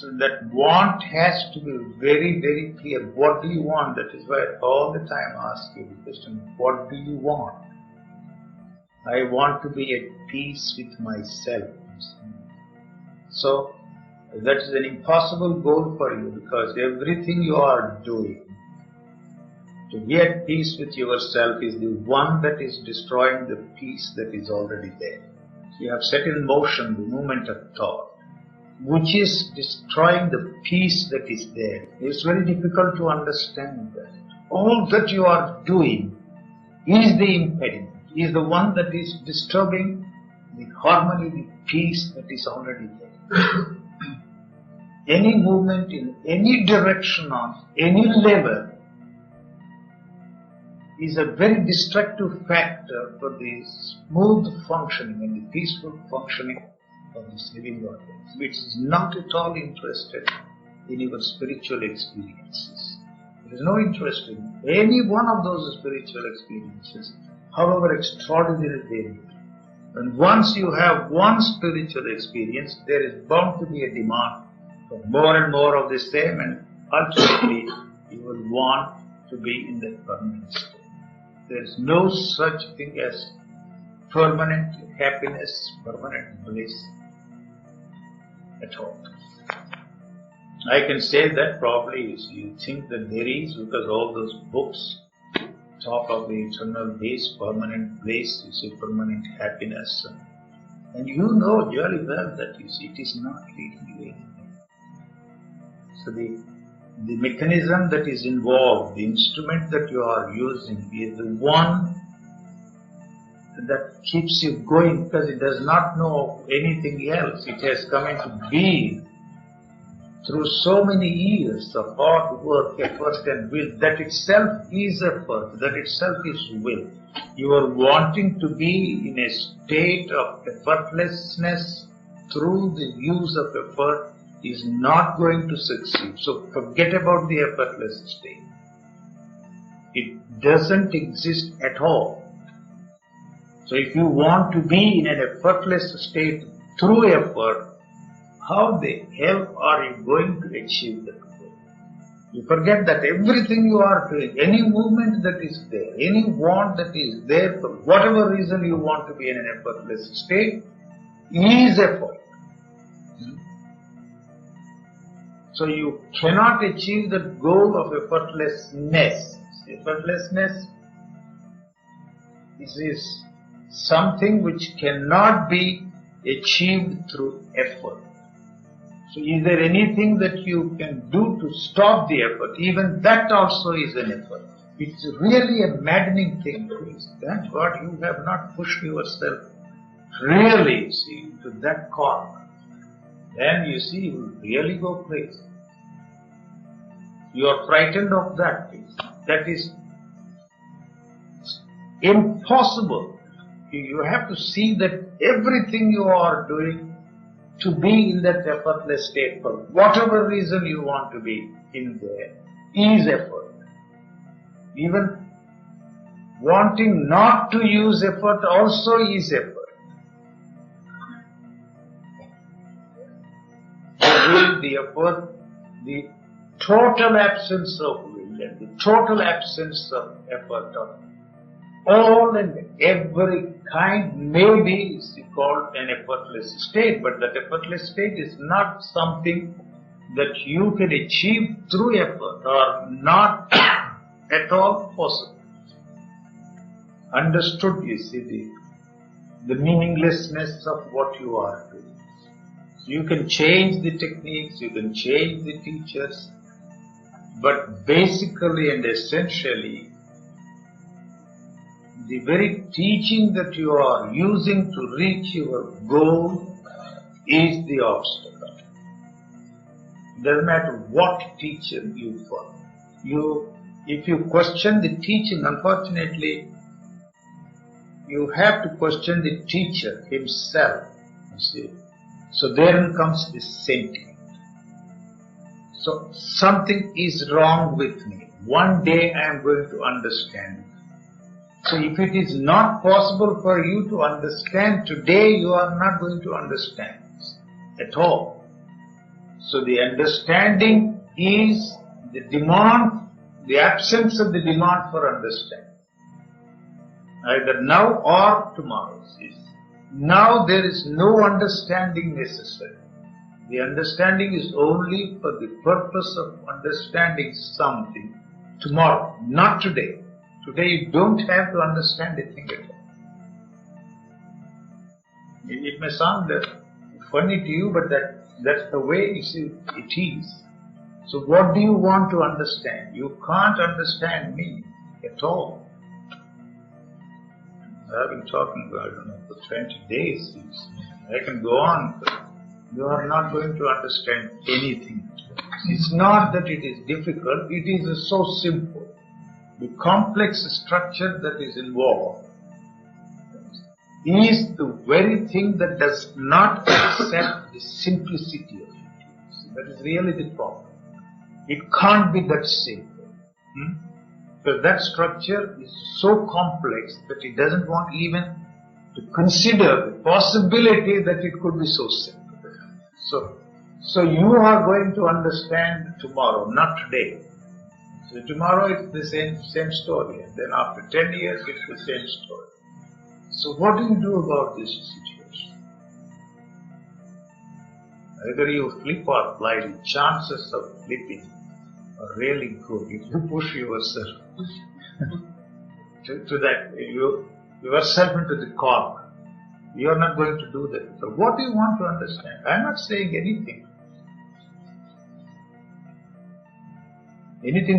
So that want has to be very, very clear. What do you want? That is why I all the time ask you the question, what do you want? I want to be at peace with myself. So that is an impossible goal for you, because everything you are doing to be at peace with yourself is the one that is destroying the peace that is already there. You have set in motion the movement of thought, which is destroying the peace that is there. It's very difficult to understand that. All that you are doing is the impediment, is the one that is disturbing the harmony, the peace that is already there. Any movement in any direction on any level is a very destructive factor for the smooth functioning and the peaceful functioning of this living organism, which is not at all interested in your spiritual experiences. There is no interest in any one of those spiritual experiences, however extraordinary they may be. And once you have one spiritual experience, there is bound to be a demand for more and more of the same, and ultimately you will want to be in that permanent state. There is no such thing as permanent happiness, permanent bliss at all. I can say that probably you think that there is, because all those books talk of the eternal bliss, permanent bliss, you see permanent happiness, and you know very well that you see it is not leading you anywhere. So the mechanism that is involved, the instrument that you are using is the one that keeps you going, because it does not know anything else. It has come into being through so many years of hard work, effort and will. That itself is effort, that itself is will. You are wanting to be in a state of effortlessness through the use of effort is not going to succeed. So forget about the effortless state. It doesn't exist at all. So if you want to be in an effortless state through effort, how the hell are you going to achieve that goal? You forget that everything you are doing, any movement that is there, any want that is there, for whatever reason you want to be in an effortless state, is effort. So you cannot achieve the goal of effortlessness. Effortlessness is something which cannot be achieved through effort. So is there anything that you can do to stop the effort? Even that also is an effort. It's really a maddening thing. Thank God you have not pushed yourself really, see, to that corner. Then you see, you will really go crazy. You are frightened of that. That is impossible. You have to see that everything you are doing to be in that effortless state, for whatever reason you want to be in there, is effort. Even wanting not to use effort also is effort. The will, the effort, the total absence of will and the total absence of effort of all and every kind may be called an effortless state, but that effortless state is not something that you can achieve through effort, or not at all possible. Understood, you see, the meaninglessness of what you are doing. You can change the techniques, you can change the teachers, but basically and essentially, the very teaching that you are using to reach your goal is the obstacle. It doesn't matter what teacher you follow. If you question the teaching, unfortunately, you have to question the teacher himself, you see. So therein comes the sentiment. So something is wrong with me. One day I am going to understand it. So if it is not possible for you to understand today, you are not going to understand at all. So the understanding is the demand, the absence of the demand for understanding. Either now or tomorrow. Now there is no understanding necessary. The understanding is only for the purpose of understanding something tomorrow, not today. Today you don't have to understand a thing at all. It may sound funny to you, but that's the way it is. So what do you want to understand? You can't understand me at all. I've been talking about, for 20 days. I can go on, but you are not going to understand anything. It's not that it is difficult, it is so simple. The complex structure that is involved is the very thing that does not accept the simplicity of it. So that is really the problem. It can't be that simple. Because that structure is so complex that it doesn't want even to consider the possibility that it could be so simple. So you are going to understand tomorrow, not today. So tomorrow it's the same story, and then after 10 years it's the same story. So what do you do about this situation? Either you flip or fly, the chances of flipping are really good if you push yourself to that, yourself into the corner. You are not going to do that. So what do you want to understand? I am not saying anything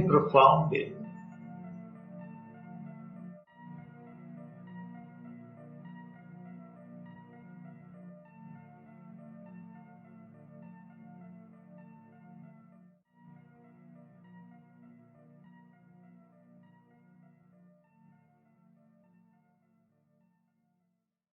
profound,